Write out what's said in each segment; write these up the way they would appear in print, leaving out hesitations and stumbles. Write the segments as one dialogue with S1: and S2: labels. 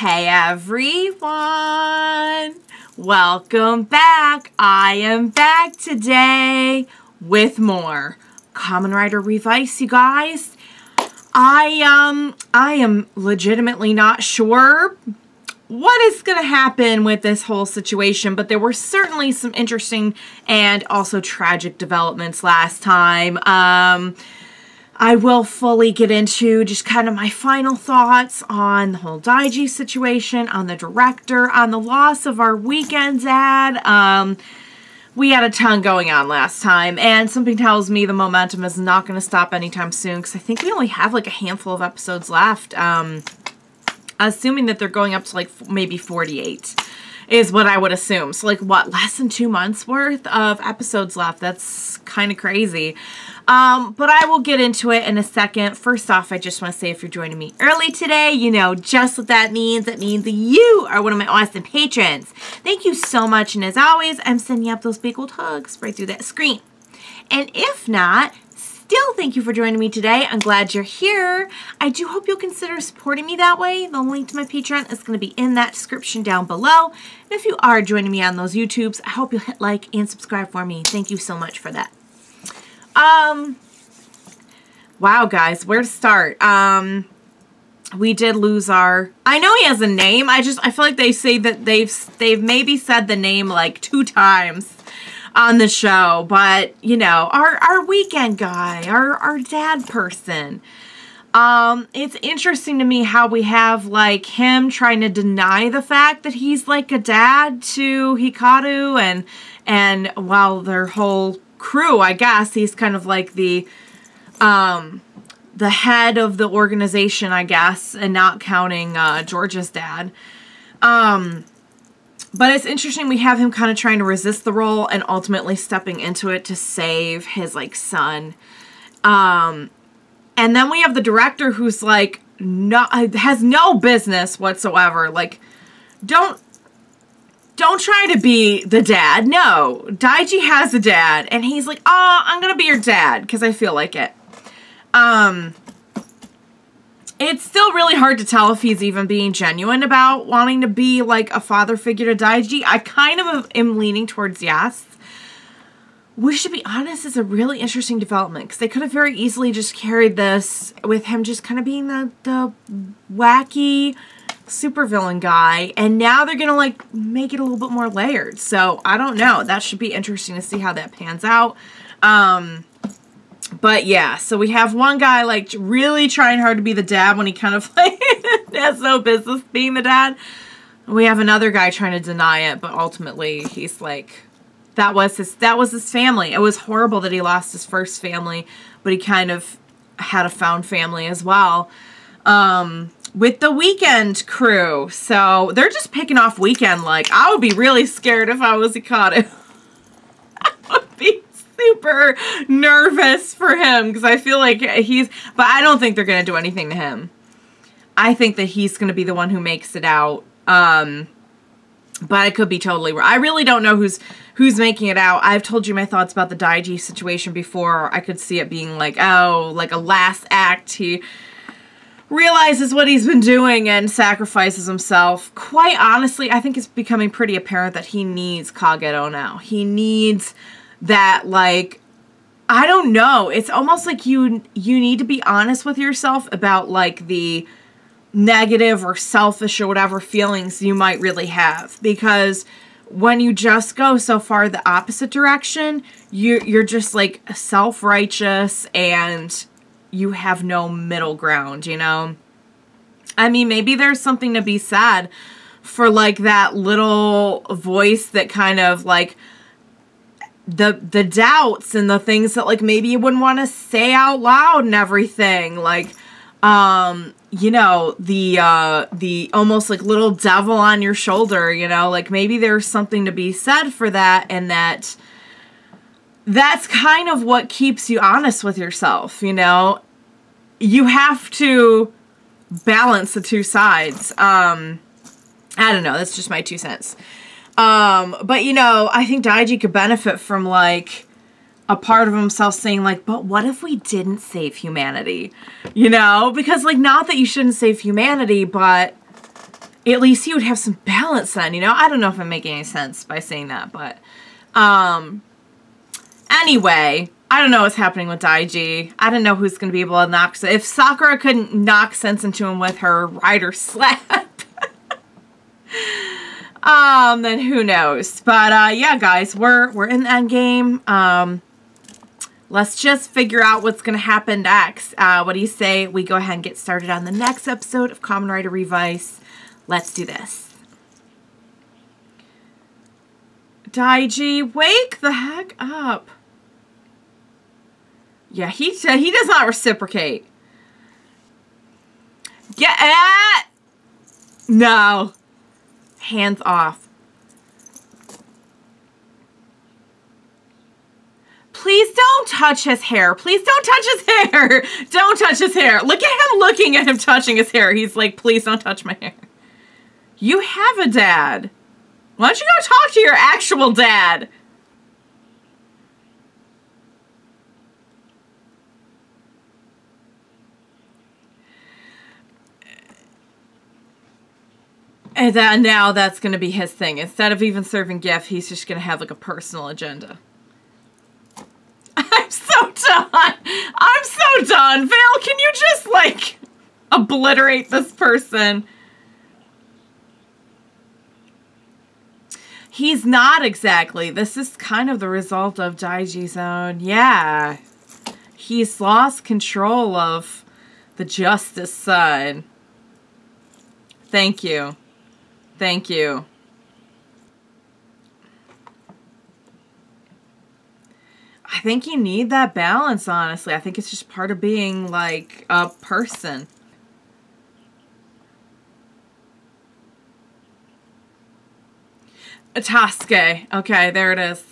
S1: Hey everyone! Welcome back! I am back today with more Kamen Rider Revice, you guys. I am legitimately not sure what is going to happen with this whole situation, but there were certainly some interesting and also tragic developments last time. I will fully get into just kind of my final thoughts on the whole Daiji situation, on the director, on the loss of our weekend ad. We had a ton going on last time, and something tells me the momentum is not going to stop anytime soon, because I think we only have like a handful of episodes left. Assuming that they're going up to like maybe 48 is what I would assume. So like what, less than 2 months worth of episodes left? That's kind of crazy. But I will get into it in a second. First off, I just want to say if you're joining me early today, you know just what that means. That means that you are one of my awesome patrons. Thank you so much. And as always, I'm sending up those big old hugs right through that screen. And if not, still thank you for joining me today. I'm glad you're here. I do hope you'll consider supporting me that way. The link to my Patreon is going to be in that description down below. And if you are joining me on those YouTubes, I hope you'll hit like and subscribe for me. Thank you so much for that. Wow, guys, where to start? We did lose our, I know he has a name. I feel like they say that they've maybe said the name like 2 times on the show, but you know, our weekend guy, our dad person. It's interesting to me how we have like him trying to deny the fact that he's like a dad to Hikaru, and while their whole crew, I guess, he's kind of like the head of the organization, I guess, and not counting George's dad. But it's interesting we have him kind of trying to resist the role and ultimately stepping into it to save his like son. And then we have the director who's like has no business whatsoever. Like, don't try to be the dad. No, Daiji has a dad, and he's like, oh, I'm gonna be your dad because I feel like it. It's still really hard to tell if he's even being genuine about wanting to be like a father figure to Daiji. I kind of am leaning towards yes. Which, to be honest, is a really interesting development, because they could have very easily just carried this with him just kind of being the wacky supervillain guy, and now they're gonna like make it a little bit more layered. So I don't know, that should be interesting to see how that pans out. But yeah, so we have one guy like really trying hard to be the dad when he kind of like has no business being the dad. We have another guy trying to deny it, but ultimately he's like, that was his family. It was horrible that he lost his first family, but he kind of had a found family as well. With the weekend crew. So they're just picking off weekend. Like, I would be really scared if I was Hikaru. I would be super nervous for him, because I feel like but I don't think they're going to do anything to him. I think that he's going to be the one who makes it out. But I could be totally wrong. I really don't know who's making it out. I've told you my thoughts about the Daiji situation before. I could see it being like, oh, like a last act. He realizes what he's been doing and sacrifices himself. Quite honestly, I think it's becoming pretty apparent that he needs Kagero now. He needs that, like, I don't know. It's almost like you need to be honest with yourself about, like, the negative or selfish or whatever feelings you might really have. Because when you just go so far the opposite direction, you're just, like, self-righteous and you have no middle ground, you know? I mean, maybe there's something to be said for, like, that little voice that kind of, like, the doubts and the things that, like, maybe you wouldn't want to say out loud and everything. Like, you know, the almost, like, little devil on your shoulder, you know? Like, maybe there's something to be said for that, and that's kind of what keeps you honest with yourself, you know? You have to balance the two sides. I don't know. That's just my 2 cents. But, you know, I think Daiji could benefit from, like, a part of himself saying, like, but what if we didn't save humanity? You know? Because, like, not that you shouldn't save humanity, but At least he would have some balance then, you know? I don't know if I'm making any sense by saying that, but... Anyway, I don't know what's happening with Daiji. I don't know who's going to be able to knock... If Sakura couldn't knock sense into him with her rider slap... then who knows? But, yeah, guys, we're in the end game. Let's just figure out what's going to happen next. What do you say we go ahead and get started on the next episode of Kamen Rider Revice? Let's do this. Daiji, wake the heck up. Yeah, he does not reciprocate. Get at! No. Hands off. Please don't touch his hair. Please don't touch his hair. Don't touch his hair. Look at him looking at him touching his hair. He's like, please don't touch my hair. You have a dad. Why don't you go talk to your actual dad? And then now that's going to be his thing. Instead of even serving gift, he's just going to have like a personal agenda. I'm so done. I'm so done. Vale, can you just like obliterate this person? He's not exactly. This is kind of the result of Daiji's own. Yeah. He's lost control of the justice side. Thank you. Thank you. I think you need that balance, honestly. I think it's just part of being, like, a person. Tasuke. Okay, there it is.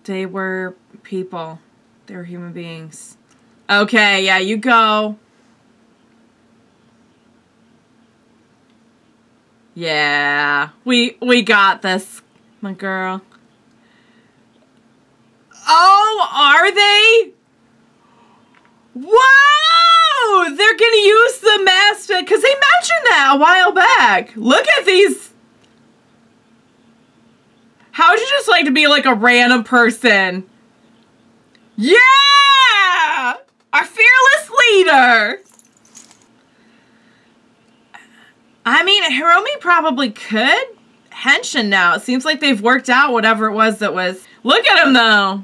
S1: They were people. They were human beings. Okay, yeah, you go. Yeah, we got this, my girl. Oh, are they? Whoa! They're gonna use the mask because they mentioned that a while back. Look at these. How would you just like to be like a random person? Yeah! Our fearless leader! I mean, Hiromi probably could henshin now. It seems like they've worked out whatever it was that was... Look at him, though!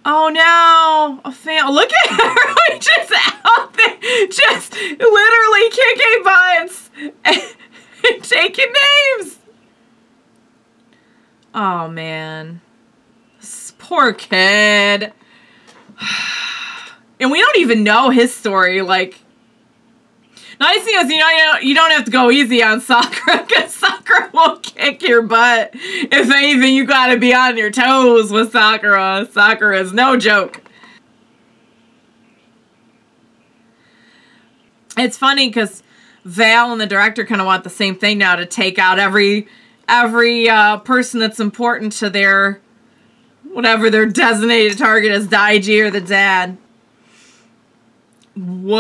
S1: Oh, no! A fan... Look at Hiromi just out there! Just literally kicking butts! And taking names! Oh, man. This poor kid. And we don't even know his story, like... Nice thing is, you don't have to go easy on Sakura, because Sakura will kick your butt. If anything, you gotta be on your toes with Sakura. Sakura is no joke. It's funny, because Val and the director kind of want the same thing now, to take out every person that's important to their, whatever their designated target is, Daiji or the dad. Whoa.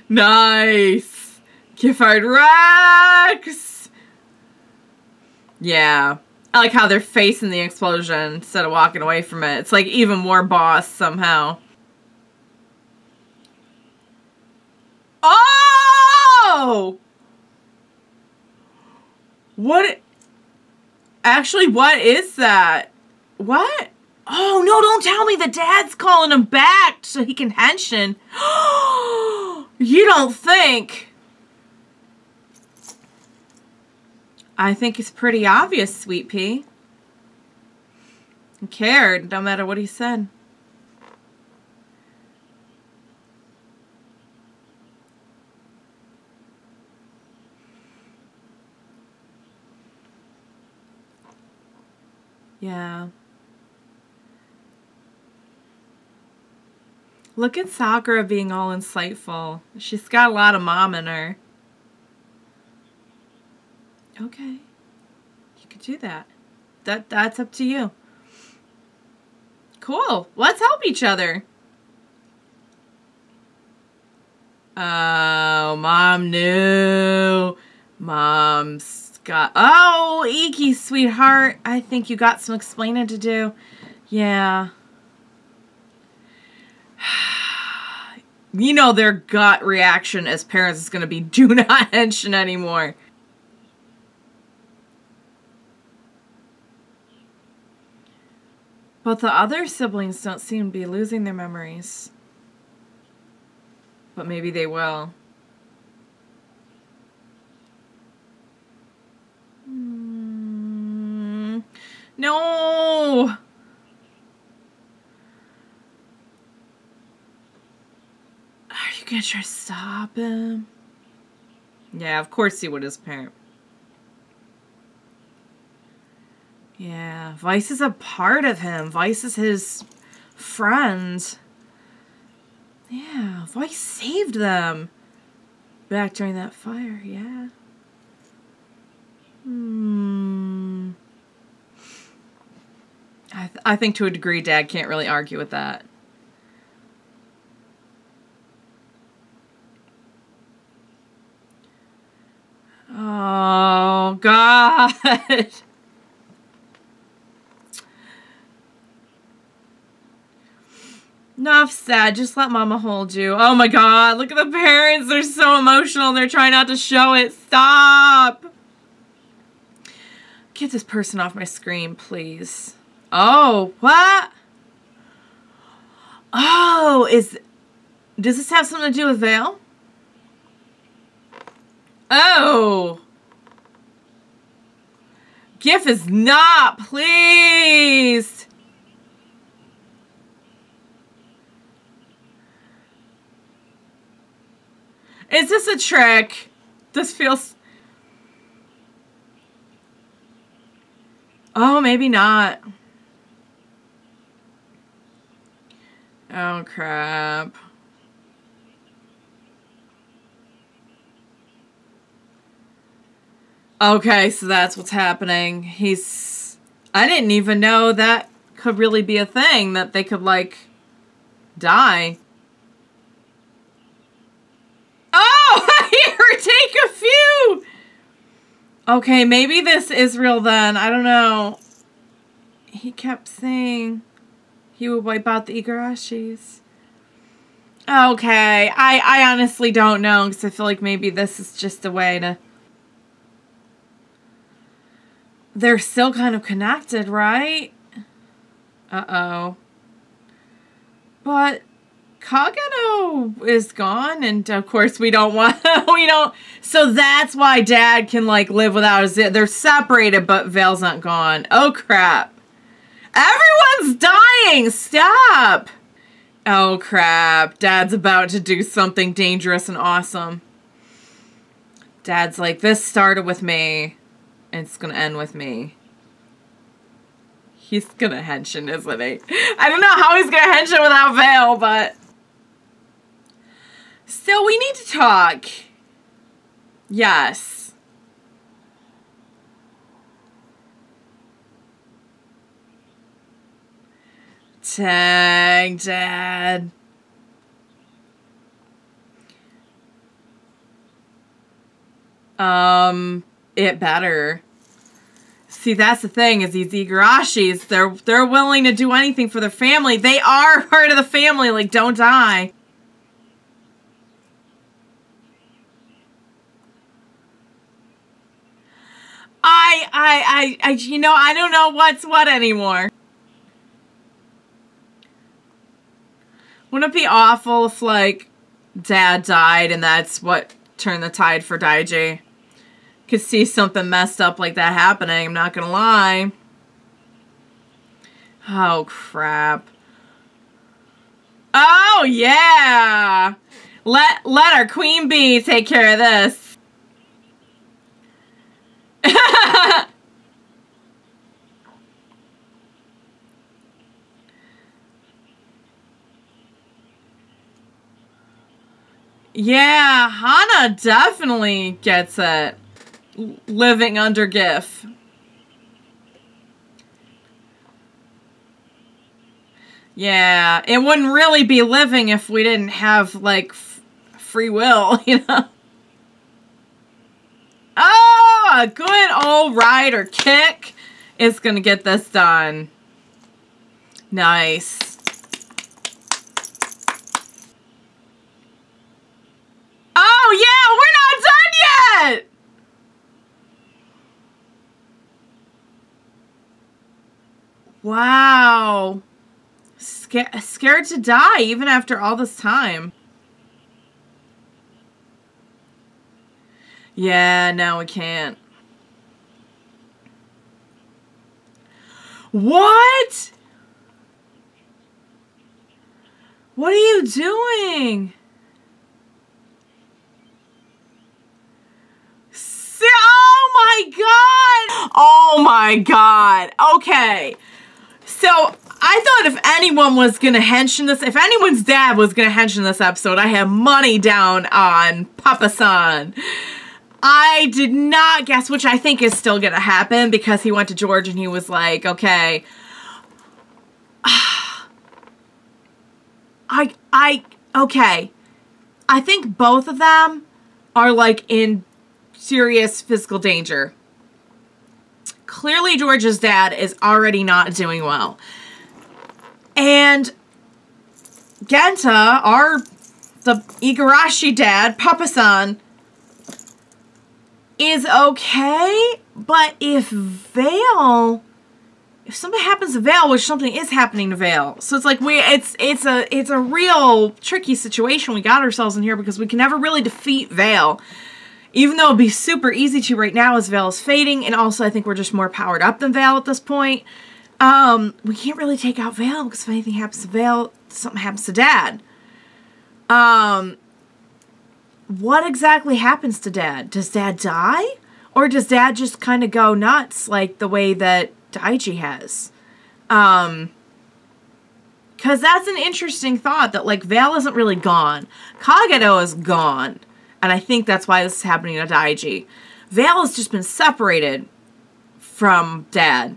S1: Nice. Giffard Rex. Yeah. I like how they're facing the explosion instead of walking away from it. It's like even more boss somehow. Oh! What? Actually, what is that? What? Oh, no, don't tell me the dad's calling him back so he can henshin. You don't think? I think it's pretty obvious, Sweet Pea. He cared, no matter what he said. Yeah. Look at Sakura being all insightful. She's got a lot of mom in her. Okay. You could do that. That's up to you. Cool. Let's help each other. Oh, Mom knew. Mom's got... Oh, Ikki, sweetheart. I think you got some explaining to do. Yeah. You know their gut reaction as parents is going to be, do not mention anymore. But the other siblings don't seem to be losing their memories. But maybe they will. No! Are you gonna try to stop him? Yeah, of course he would as a parent. Yeah, Vice is a part of him. Vice is his friend. Yeah, Vice saved them back during that fire, yeah. I think to a degree Dad can't really argue with that. Oh, God. Enough said. Just let Mama hold you. Oh my God. Look at the parents. They're so emotional. They're trying not to show it. Stop. Get this person off my screen, please. Oh, what? Oh, does this have something to do with Vale? Oh. GIF is not pleased. Is this a trick? This feels... Oh, maybe not. Oh, crap. Okay, so that's what's happening. I didn't even know that could really be a thing, that they could, like, die. Oh, I hear her take a few! Okay, maybe this is real then. I don't know. He kept saying he would wipe out the Igarashis. Okay, I honestly don't know, because I feel like maybe this is just a way to... They're still kind of connected, right? Uh-oh. But Kagano is gone, and of course we don't want... So that's why Dad can, like, live without his... They're separated, but Vale's not gone. Oh, crap. Everyone's dying! Stop! Oh, crap. Dad's about to do something dangerous and awesome. Dad's like, this started with me, and it's gonna end with me. He's gonna henshin, isn't he? I don't know how he's gonna henshin without Vale, but... Still, we need to talk. Yes. Dang, Dad. It better. See, that's the thing, is these Igarashis, they're willing to do anything for their family. They are part of the family, like, don't die. I don't know what's what anymore. Wouldn't it be awful if, like, Dad died and that's what turned the tide for Daiji? Could see something messed up like that happening, I'm not gonna lie. Oh, crap. Oh, yeah! Let our queen bee take care of this. Yeah, Hana definitely gets it. living under GIF. Yeah, it wouldn't really be living if we didn't have, like, free will, you know? Oh, a good old rider kick is gonna get this done. Nice. Oh, yeah, we're not done yet! Wow. Scared to die even after all this time. Yeah, no, we can't. What? What are you doing? Oh my god! Oh my god. Okay. So, I thought if anyone was gonna hench this, if anyone's dad was gonna hench this episode, I have money down on Papa-san. I did not guess, which I think is still gonna happen, because he went to George and he was like, okay, okay. I think both of them are, like, in serious physical danger. Clearly, George's dad is already not doing well. And Genta, the Igarashi dad, Papa-san, is okay, but if something happens to Vale, which something is happening to Vale, so it's like it's a real tricky situation we got ourselves in here, because we can never really defeat Vale, even though it'd be super easy to right now as Vale is fading, and also I think we're just more powered up than Vale at this point. We can't really take out Vale, because if anything happens to Vale, something happens to Dad. What exactly happens to Dad? Does Dad die? Or does Dad just kind of go nuts, like the way that Daiji has? Because that's an interesting thought, that, like, Vale isn't really gone. Kageto is gone. And I think that's why this is happening to Daiji. Vale has just been separated from Dad.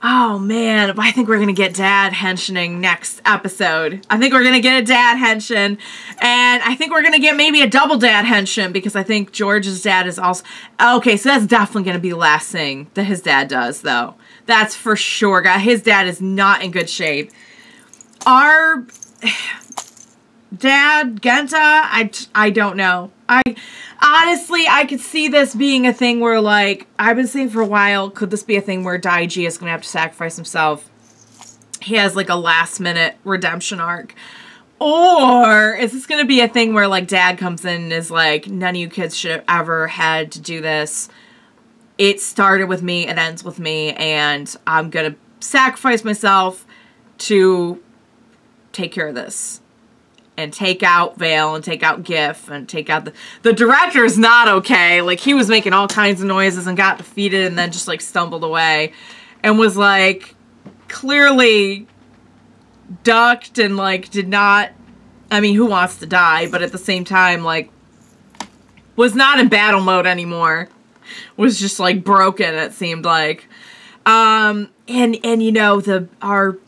S1: Oh, man. I think we're going to get Dad henching next episode. I think we're going to get a Dad henching. And I think we're going to get maybe a double Dad henching, because I think George's dad is also... Okay, so that's definitely going to be the last thing that his dad does, though. That's for sure. His dad is not in good shape. Our... Dad, Genta, I don't know. Honestly, I could see this being a thing where, like, I've been saying for a while, could this be a thing where Daiji is going to have to sacrifice himself? He has, like, a last-minute redemption arc. Or is this going to be a thing where, like, Dad comes in and is like, none of you kids should have ever had to do this. It started with me, it ends with me, and I'm going to sacrifice myself to take care of this. And take out Vale, and take out GIF, and take out the director's not okay. Like, he was making all kinds of noises and got defeated and then just, like, stumbled away. And was, like, clearly ducked and, like, did not... I mean, who wants to die? But at the same time, like, was not in battle mode anymore. Was just, like, broken, it seemed like. And you know, our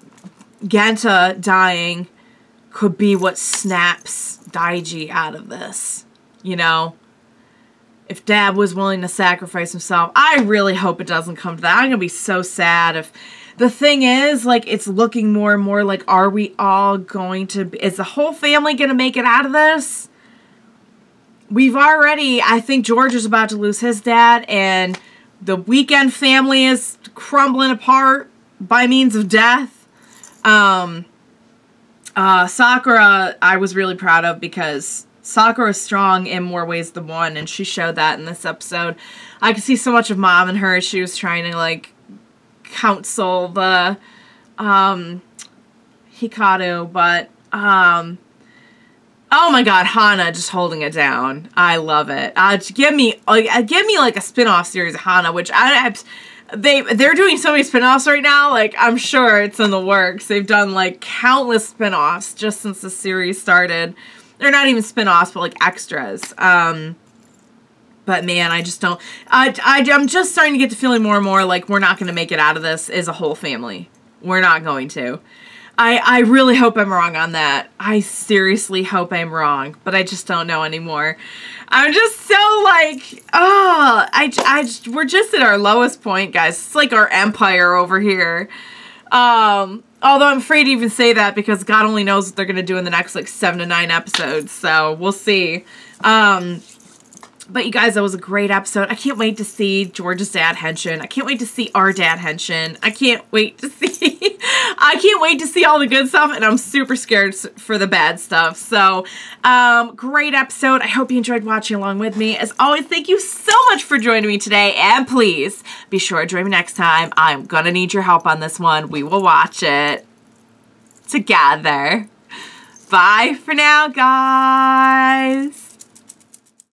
S1: Genta dying... could be what snaps Daiji out of this, you know? If Dad was willing to sacrifice himself, I really hope it doesn't come to that. I'm gonna be so sad if... The thing is, like, it's looking more and more like, are we all going to... Is the whole family gonna make it out of this? We've already... I think George is about to lose his dad, and the Weekend family is crumbling apart by means of death. Sakura, I was really proud of, because Sakura is strong in more ways than one, and she showed that in this episode. I could see so much of Mom in her as she was trying to, like, counsel the, Hikaru, but, oh my god, Hana just holding it down. I love it. Give me, like, a spin-off series of Hana, which they're doing so many spin-offs right now, like, I'm sure it's in the works. They've done, like, countless spin-offs just since the series started. They're not even spin-offs, but, like, extras. But But man, I just don't, I'm just starting to get the feeling more and more like we're not going to make it out of this as a whole family. We're not going to. I really hope I'm wrong on that. I seriously hope I'm wrong, but I just don't know anymore. I'm just so like, oh, we're just at our lowest point, guys. It's like our empire over here. Although I'm afraid to even say that because God only knows what they're going to do in the next like 7 to 9 episodes. So we'll see. But you guys, that was a great episode. I can't wait to see George's dad henshin. I can't wait to see our dad henshin. I can't wait to see, I can't wait to see all the good stuff, and I'm super scared for the bad stuff. So, great episode. I hope you enjoyed watching along with me. As always, thank you so much for joining me today, and please be sure to join me next time. I'm gonna need your help on this one. We will watch it together. Bye for now, guys.